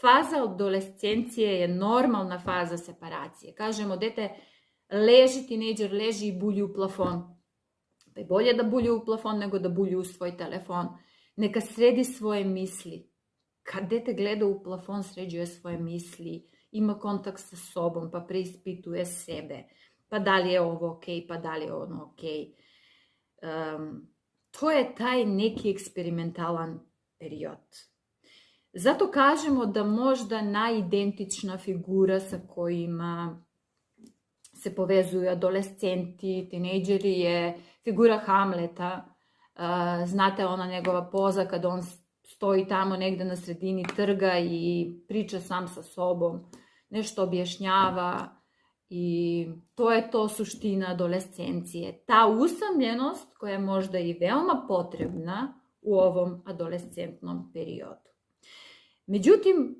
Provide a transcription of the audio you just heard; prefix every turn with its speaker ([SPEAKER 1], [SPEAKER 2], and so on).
[SPEAKER 1] Faza adolescencije je normalna faza separacije. Kažemo, dete leži, tinejdžer leži i bulji u plafon. Pa je bolje da bulji u plafon nego da bulji u svoj telefon. Neka sredi svoje misli. Kad dete gleda u plafon, sređuje svoje misli, ima kontakt sa sobom, pa preispituje sebe. Pa da li je ovo okej, pa da li je ono okej. To je taj neki eksperimentalan period. Zato kažemo da možda najidentična figura sa kojima se povezuju adolescenti, tinejdžeri je figura Hamleta. Znate, ona njegova poza kad on stoji tamo negde na sredini trga i priča sam sa sobom, nešto objašnjava i to je to suština adolescencije. Ta usamljenost koja je možda i veoma potrebna u ovom adolescentnom periodu. Međutim,